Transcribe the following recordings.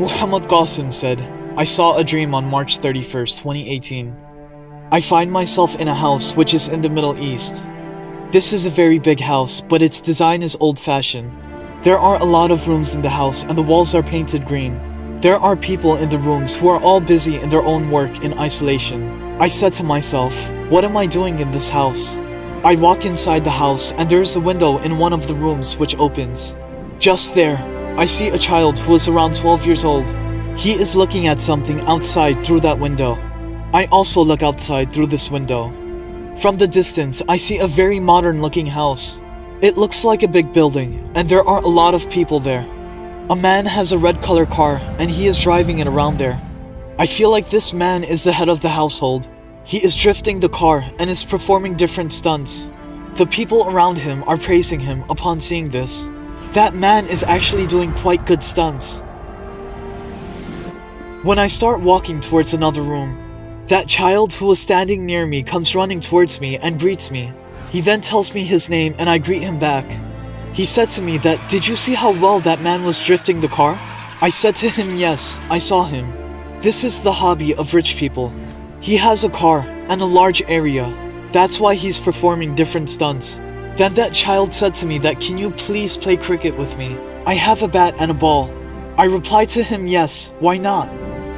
Muhammad Qasim said, I saw a dream on March 31st, 2018. I find myself in a house which is in the Middle East. This is a very big house, but its design is old-fashioned. There are a lot of rooms in the house and the walls are painted green. There are people in the rooms who are all busy in their own work in isolation. I said to myself, what am I doing in this house? I walk inside the house and there is a window in one of the rooms which opens. Just there, I see a child who is around 12 years old. He is looking at something outside through that window. I also look outside through this window. From the distance, I see a very modern looking house. It looks like a big building, and there are a lot of people there. A man has a red color car, and he is driving it around there. I feel like this man is the head of the household. He is drifting the car and is performing different stunts. The people around him are praising him upon seeing this. That man is actually doing quite good stunts. When I start walking towards another room, that child who was standing near me comes running towards me and greets me. He then tells me his name and I greet him back. He said to me that, did you see how well that man was drifting the car? I said to him, yes, I saw him. This is the hobby of rich people. He has a car and a large area. That's why he's performing different stunts. Then that child said to me that, can you please play cricket with me? I have a bat and a ball. I replied to him, yes, why not?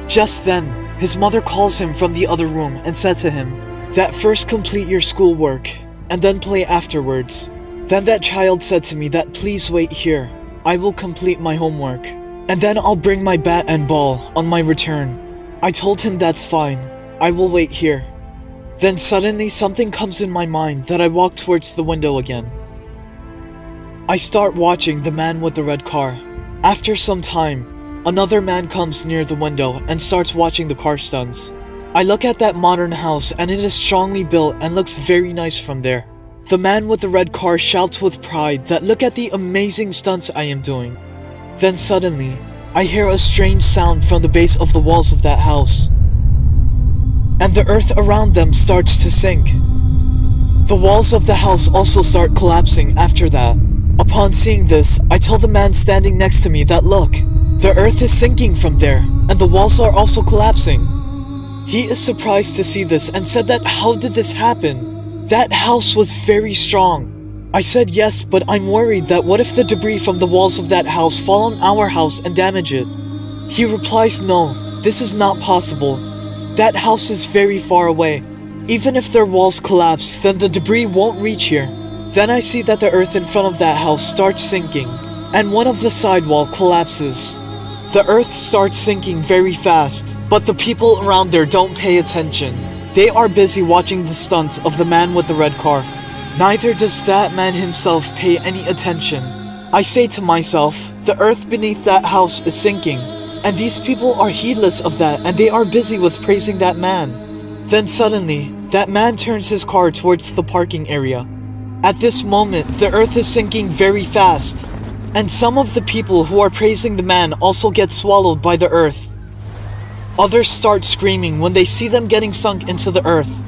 Just then, his mother calls him from the other room and said to him that first complete your schoolwork and then play afterwards. Then that child said to me that please wait here. I will complete my homework and then I'll bring my bat and ball on my return. I told him that's fine. I will wait here. Then suddenly something comes in my mind that I walk towards the window again. I start watching the man with the red car. After some time, another man comes near the window and starts watching the car stunts. I look at that modern house and it is strongly built and looks very nice from there. The man with the red car shouts with pride that look at the amazing stunts I am doing. Then suddenly, I hear a strange sound from the base of the walls of that house. And the earth around them starts to sink. The walls of the house also start collapsing after that. Upon seeing this, I tell the man standing next to me that look, the earth is sinking from there, and the walls are also collapsing. He is surprised to see this and said that how did this happen? That house was very strong. I said yes, but I'm worried that what if the debris from the walls of that house fall on our house and damage it? He replies, no, this is not possible. That house is very far away. Even if their walls collapse, then the debris won't reach here. Then I see that the earth in front of that house starts sinking, and one of the side wall collapses. The earth starts sinking very fast, but the people around there don't pay attention. They are busy watching the stunts of the man with the red car. Neither does that man himself pay any attention. I say to myself, the earth beneath that house is sinking, and these people are heedless of that and they are busy with praising that man. Then suddenly, that man turns his car towards the parking area. At this moment, the earth is sinking very fast, and some of the people who are praising the man also get swallowed by the earth. Others start screaming when they see them getting sunk into the earth.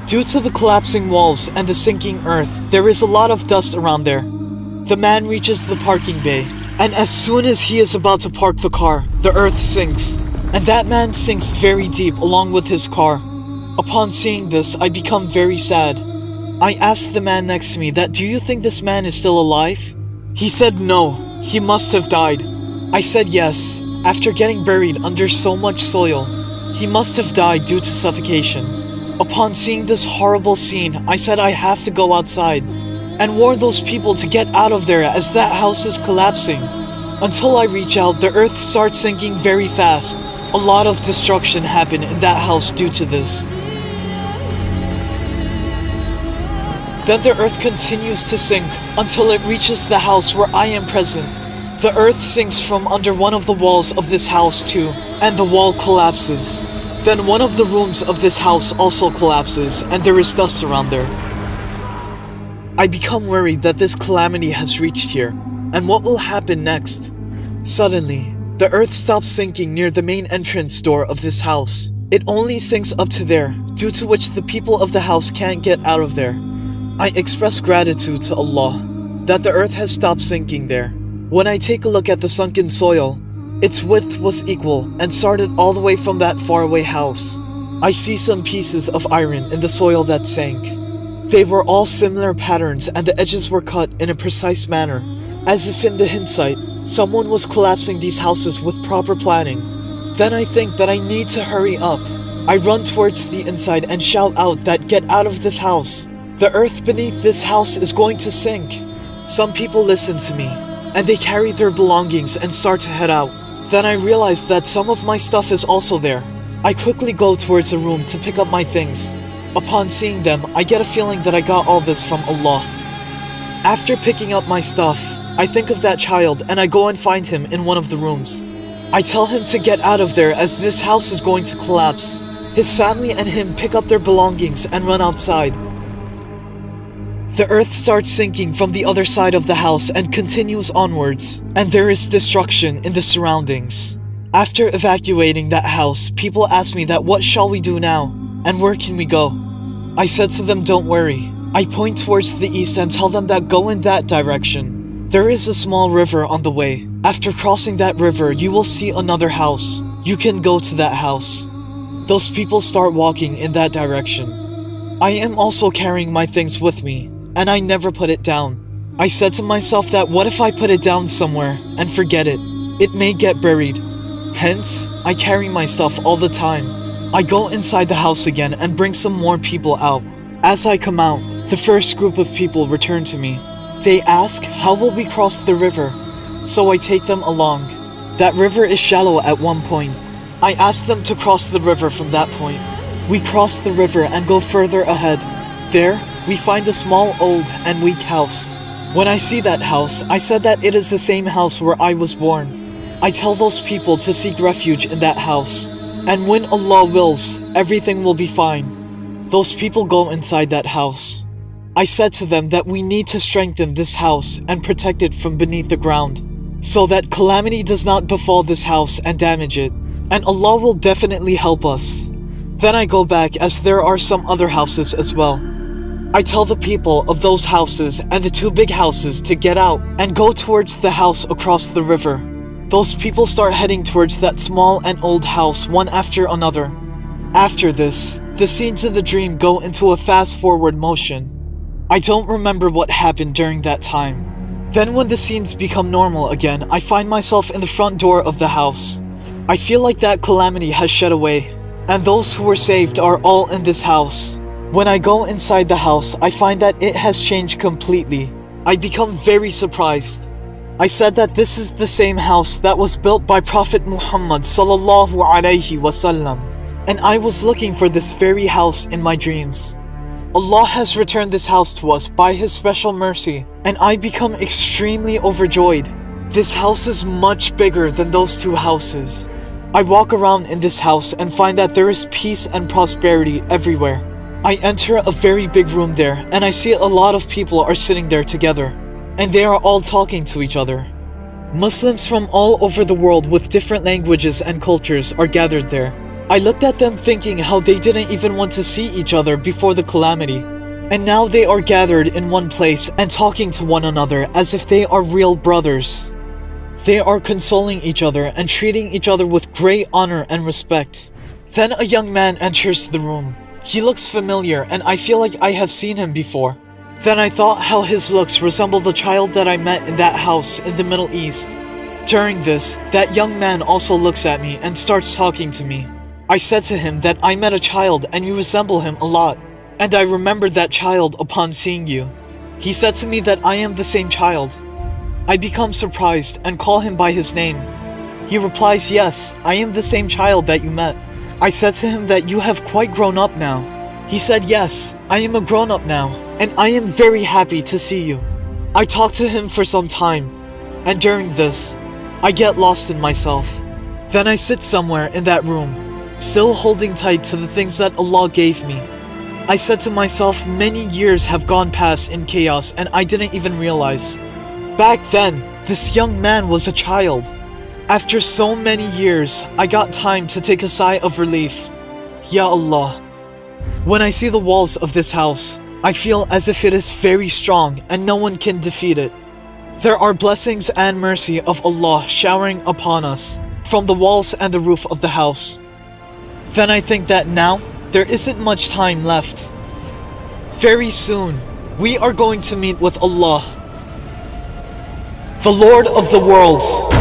Due to the collapsing walls and the sinking earth, there is a lot of dust around there. The man reaches the parking bay, and as soon as he is about to park the car, the earth sinks, and that man sinks very deep along with his car. Upon seeing this, I become very sad. I asked the man next to me that, do you think this man is still alive? He said no, he must have died. I said yes, after getting buried under so much soil, he must have died due to suffocation. Upon seeing this horrible scene, I said I have to go outside and warn those people to get out of there as that house is collapsing. Until I reach out, the earth starts sinking very fast. A lot of destruction happened in that house due to this. Then the earth continues to sink until it reaches the house where I am present. The earth sinks from under one of the walls of this house too, and the wall collapses. Then one of the rooms of this house also collapses, and there is dust around there. I become worried that this calamity has reached here, and what will happen next? Suddenly, the earth stops sinking near the main entrance door of this house. It only sinks up to there, due to which the people of the house can't get out of there. I express gratitude to Allah that the earth has stopped sinking there. When I take a look at the sunken soil, Its width was equal and started all the way from that faraway house. I see some pieces of iron in the soil that sank. They were all similar patterns and the edges were cut in a precise manner, as if in the hindsight, someone was collapsing these houses with proper planning. Then I think that I need to hurry up. I run towards the inside and shout out that get out of this house. The earth beneath this house is going to sink. Some people listen to me, and they carry their belongings and start to head out. Then I realize that some of my stuff is also there. I quickly go towards a room to pick up my things. Upon seeing them, I get a feeling that I got all this from Allah. After picking up my stuff, I think of that child and I go and find him in one of the rooms. I tell him to get out of there as this house is going to collapse. His family and him pick up their belongings and run outside. The earth starts sinking from the other side of the house and continues onwards, and there is destruction in the surroundings. After evacuating that house, people ask me that what shall we do now, and where can we go? I said to them, don't worry. I point towards the east and tell them that go in that direction. There is a small river on the way. After crossing that river, you will see another house. You can go to that house. Those people start walking in that direction. I am also carrying my things with me, and I never put it down. I said to myself that what if I put it down somewhere and forget it? It may get buried. Hence, I carry my stuff all the time. I go inside the house again and bring some more people out. As I come out, the first group of people return to me. They ask, how will we cross the river? So I take them along. That river is shallow at one point. I ask them to cross the river from that point. We cross the river and go further ahead. There, we find a small, old, and weak house. When I see that house, I said that it is the same house where I was born. I tell those people to seek refuge in that house. And when Allah wills, everything will be fine. Those people go inside that house. I said to them that we need to strengthen this house and protect it from beneath the ground, so that calamity does not befall this house and damage it. And Allah will definitely help us. Then I go back as there are some other houses as well. I tell the people of those houses and the two big houses to get out and go towards the house across the river. Those people start heading towards that small and old house one after another. After this, the scenes of the dream go into a fast forward motion. I don't remember what happened during that time. Then when the scenes become normal again, I find myself in the front door of the house. I feel like that calamity has shed away, and those who were saved are all in this house. When I go inside the house, I find that it has changed completely. I become very surprised. I said that this is the same house that was built by Prophet Muhammad sallallahu alaihi wasallam, and I was looking for this very house in my dreams. Allah has returned this house to us by His special mercy, and I become extremely overjoyed. This house is much bigger than those two houses. I walk around in this house and find that there is peace and prosperity everywhere. I enter a very big room there and I see a lot of people are sitting there together, and they are all talking to each other. Muslims from all over the world with different languages and cultures are gathered there. I looked at them thinking how they didn't even want to see each other before the calamity, and now they are gathered in one place and talking to one another as if they are real brothers. They are consoling each other and treating each other with great honor and respect. Then a young man enters the room. He looks familiar and I feel like I have seen him before. Then I thought how his looks resemble the child that I met in that house in the Middle East. During this, that young man also looks at me and starts talking to me. I said to him that I met a child and you resemble him a lot, and I remembered that child upon seeing you. He said to me that I am the same child. I become surprised and call him by his name. He replies, yes, I am the same child that you met. I said to him that you have quite grown up now. He said, yes, I am a grown-up now, and I am very happy to see you. I talked to him for some time, and during this, I get lost in myself. Then I sit somewhere in that room, still holding tight to the things that Allah gave me. I said to myself, many years have gone past in chaos and I didn't even realize. Back then, this young man was a child. After so many years, I got time to take a sigh of relief. Ya Allah. When I see the walls of this house, I feel as if it is very strong and no one can defeat it. There are blessings and mercy of Allah showering upon us, from the walls and the roof of the house. Then I think that now, there isn't much time left. Very soon, we are going to meet with Allah, the Lord of the worlds.